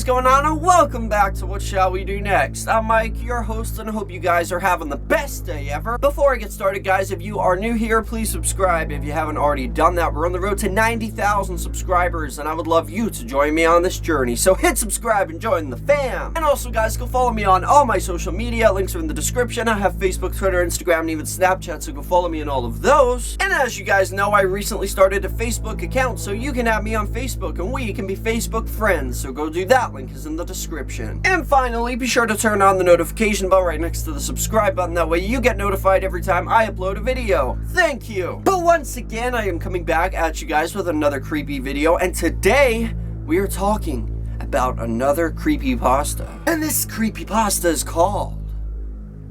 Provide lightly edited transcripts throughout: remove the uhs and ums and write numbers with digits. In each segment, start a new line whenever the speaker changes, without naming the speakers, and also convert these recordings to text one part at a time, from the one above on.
going on, and welcome back to What Shall We Do Next? I'm Mike, your host, and I hope you guys are having the best day ever. Before I get started, guys, if you are new here, please subscribe if you haven't already done that. We're on the road to 90,000 subscribers, and I would love you to join me on this journey. So hit subscribe and join the fam. And also, guys, go follow me on all my social media. Links are in the description. I have Facebook, Twitter, Instagram, and even Snapchat, so go follow me on all of those. And as you guys know, I recently started a Facebook account, so you can add me on Facebook, and we can be Facebook friends. So go do that. Link is in the description. And finally, be sure to turn on the notification bell right next to the subscribe button. That way you get notified every time I upload a video. Thank you. But once again, I am coming back at you guys with another creepy video, and today we are talking about another creepypasta. And this creepypasta is called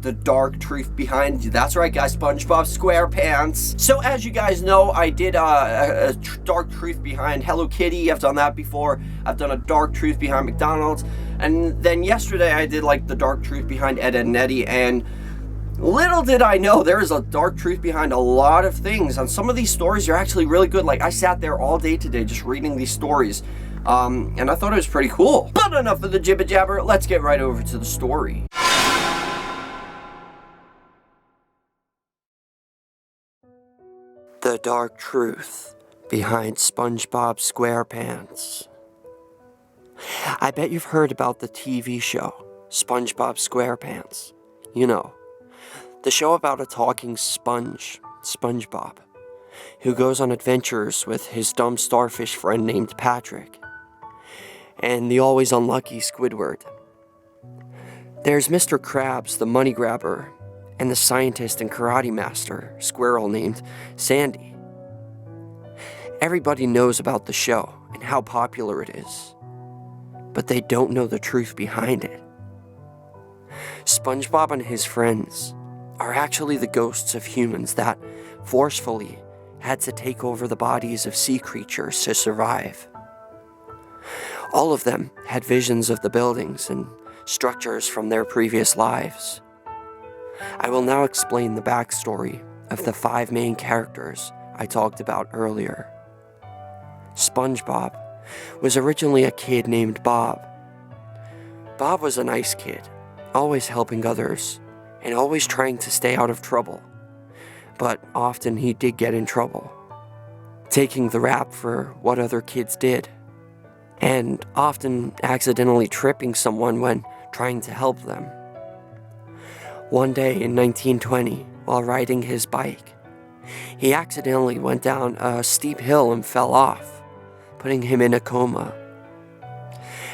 The Dark Truth Behind You. That's right, guys, Spongebob Squarepants. So as you guys know, I did a dark truth behind Hello Kitty. I've done that before. I've done a dark truth behind McDonald's. And then yesterday I did like the dark truth behind Ed, Edd n Eddy. And little did I know, there is a dark truth behind a lot of things. And some of these stories are actually really good. Like, I sat there all day today just reading these stories. And I thought it was pretty cool. But enough of the jibber jabber. Let's get right over to the story. The Dark Truth Behind Spongebob Squarepants. I bet you've heard about the TV show, Spongebob Squarepants. You know, the show about a talking sponge, SpongeBob, who goes on adventures with his dumb starfish friend named Patrick, and the always unlucky Squidward. There's Mr. Krabs, the money grabber, and the scientist and karate master, squirrel named Sandy. Everybody knows about the show and how popular it is, but they don't know the truth behind it. SpongeBob and his friends are actually the ghosts of humans that forcefully had to take over the bodies of sea creatures to survive. All of them had visions of the buildings and structures from their previous lives. I will now explain the backstory of the 5 main characters I talked about earlier. SpongeBob was originally a kid named Bob. Bob was a nice kid, always helping others, and always trying to stay out of trouble. But often he did get in trouble, taking the rap for what other kids did, and often accidentally tripping someone when trying to help them. One day in 1920, while riding his bike, he accidentally went down a steep hill and fell off, putting him in a coma.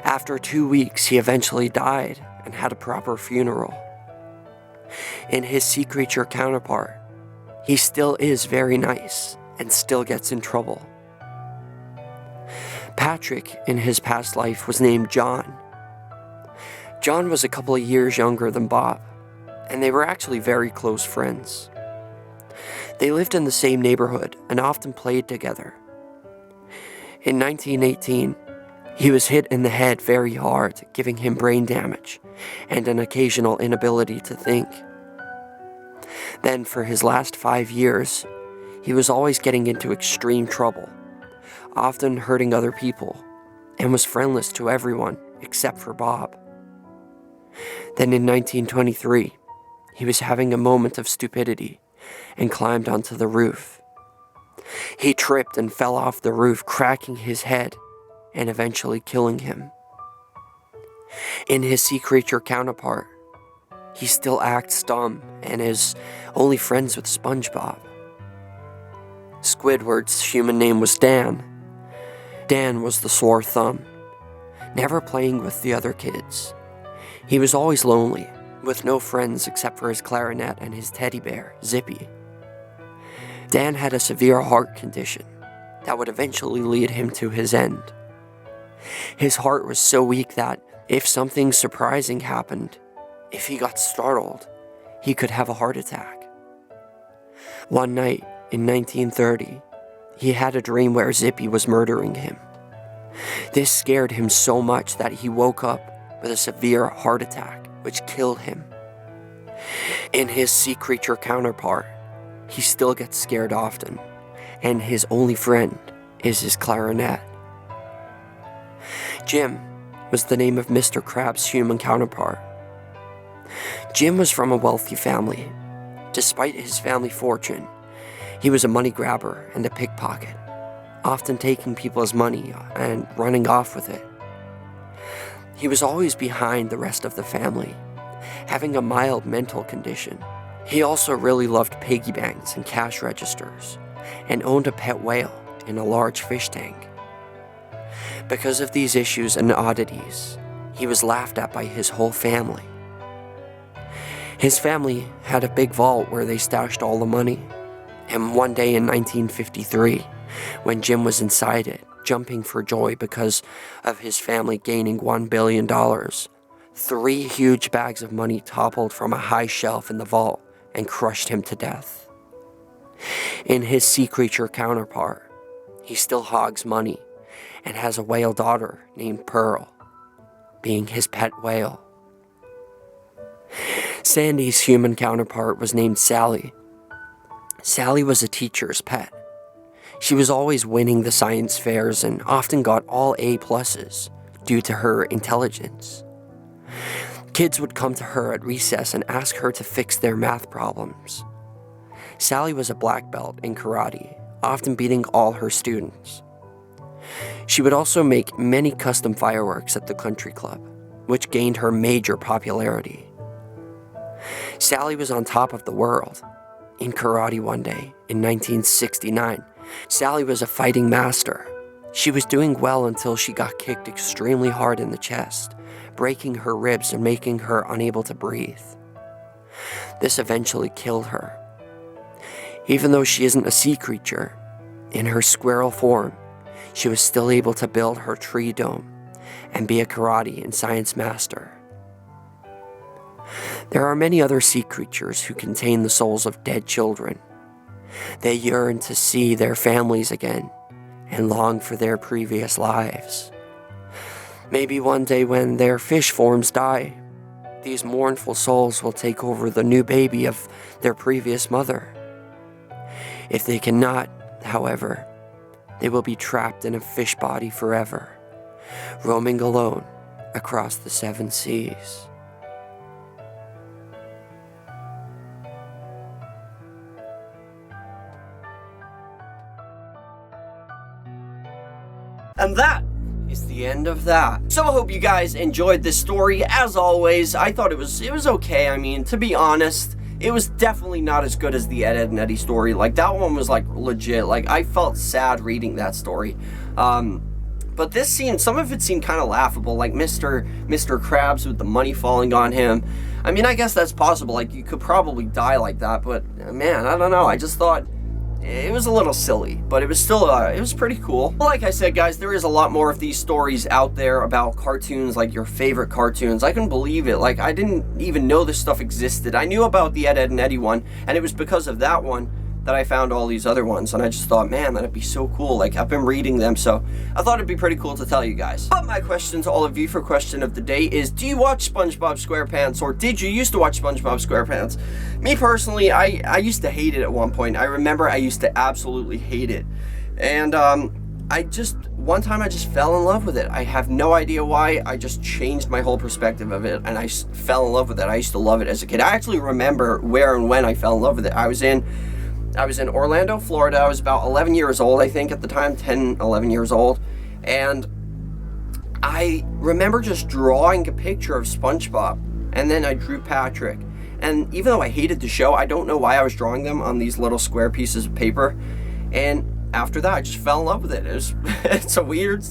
After 2 weeks, he eventually died and had a proper funeral. In his sea creature counterpart, he still is very nice and still gets in trouble. Patrick, in his past life, was named John. John was a couple of years younger than Bob, and they were actually very close friends. They lived in the same neighborhood and often played together. In 1918, he was hit in the head very hard, giving him brain damage and an occasional inability to think. Then, for his last 5 years, he was always getting into extreme trouble, often hurting other people, and was friendless to everyone except for Bob. Then in 1923, he was having a moment of stupidity and climbed onto the roof. He tripped and fell off the roof, cracking his head and eventually killing him. In his sea creature counterpart, he still acts dumb and is only friends with SpongeBob. Squidward's human name was Dan. Dan was the sore thumb, never playing with the other kids. He was always lonely, with no friends except for his clarinet and his teddy bear, Zippy. Dan had a severe heart condition that would eventually lead him to his end. His heart was so weak that if something surprising happened, if he got startled, he could have a heart attack. One night in 1930, he had a dream where Zippy was murdering him. This scared him so much that he woke up with a severe heart attack, which killed him. In his sea creature counterpart, he still gets scared often, and his only friend is his clarinet. Jim was the name of Mr. Krabs' human counterpart. Jim was from a wealthy family. Despite his family fortune, he was a money grabber and a pickpocket, often taking people's money and running off with it. He was always behind the rest of the family, having a mild mental condition. He also really loved piggy banks and cash registers, and owned a pet whale in a large fish tank. Because of these issues and oddities, he was laughed at by his whole family. His family had a big vault where they stashed all the money, and one day in 1953, when Jim was inside it, jumping for joy because of his family gaining $1 billion, 3 huge bags of money toppled from a high shelf in the vault and crushed him to death. In his sea creature counterpart, he still hogs money and has a whale daughter named Pearl, being his pet whale. Sandy's human counterpart was named Sally. Sally was a teacher's pet. She was always winning the science fairs and often got all A+s due to her intelligence. Kids would come to her at recess and ask her to fix their math problems. Sally was a black belt in karate, often beating all her students. She would also make many custom fireworks at the country club, which gained her major popularity. Sally was on top of the world in karate one day in 1969. Sally was a fighting master. She was doing well until she got kicked extremely hard in the chest, breaking her ribs and making her unable to breathe. This eventually killed her. Even though she isn't a sea creature, in her squirrel form, she was still able to build her tree dome and be a karate and science master. There are many other sea creatures who contain the souls of dead children. They yearn to see their families again and long for their previous lives. Maybe one day when their fish forms die, these mournful souls will take over the new baby of their previous mother. If they cannot, however, they will be trapped in a fish body forever, roaming alone across the 7 seas. And that is the end of that. So I hope you guys enjoyed this story. As always, I thought it was okay. I mean, to be honest, it was definitely not as good as the Ed, Edd and Eddy story. Like, that one was, like, legit. Like, I felt sad reading that story. But this seemed, some of it seemed kind of laughable. Like, Mr. Krabs with the money falling on him. I mean, I guess that's possible. Like, you could probably die like that. But, man, I don't know. I just thought it was a little silly, but it was still, it was pretty cool. Well, like I said, guys, there is a lot more of these stories out there about cartoons, like your favorite cartoons. I couldn't believe it. Like, I didn't even know this stuff existed. I knew about the Ed, Edd and Eddy one, and it was because of that one that I found all these other ones, and I just thought, man, that'd be so cool. Like, I've been reading them, so I thought it'd be pretty cool to tell you guys. But my question to all of you for question of the day is, do you watch Spongebob Squarepants, or did you used to watch Spongebob Squarepants? Me personally, I used to hate it at one point. I remember I used to absolutely hate it. And one time I just fell in love with it. I have no idea why. I just changed my whole perspective of it, and I fell in love with it. I used to love it as a kid. I actually remember where and when I fell in love with it. I was in Orlando, Florida. I was about 11 years old, I think, at the time, 10, 11 years old. And I remember just drawing a picture of SpongeBob, and then I drew Patrick. And even though I hated the show, I don't know why I was drawing them on these little square pieces of paper. And after that, I just fell in love with it. It's a weird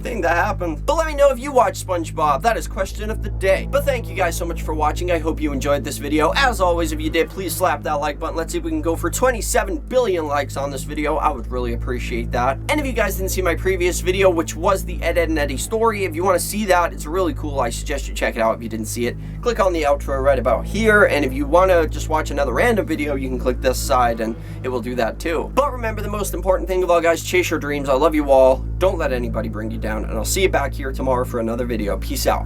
thing that happened. But let me know if you watch SpongeBob. That is question of the day. But thank you guys so much for watching. I hope you enjoyed this video. As always, if you did, please slap that like button. Let's see if we can go for 27 billion likes on this video. I would really appreciate that. And if you guys didn't see my previous video, which was the Ed, Edd and Eddy story, if you want to see that, it's really cool. I suggest you check it out if you didn't see it. Click on the outro right about here. And if you want to just watch another random video, you can click this side and it will do that too. But remember, the most important thing of all, guys, chase your dreams. I love you all. Don't let anybody bring you down. And I'll see you back here tomorrow for another video. Peace out.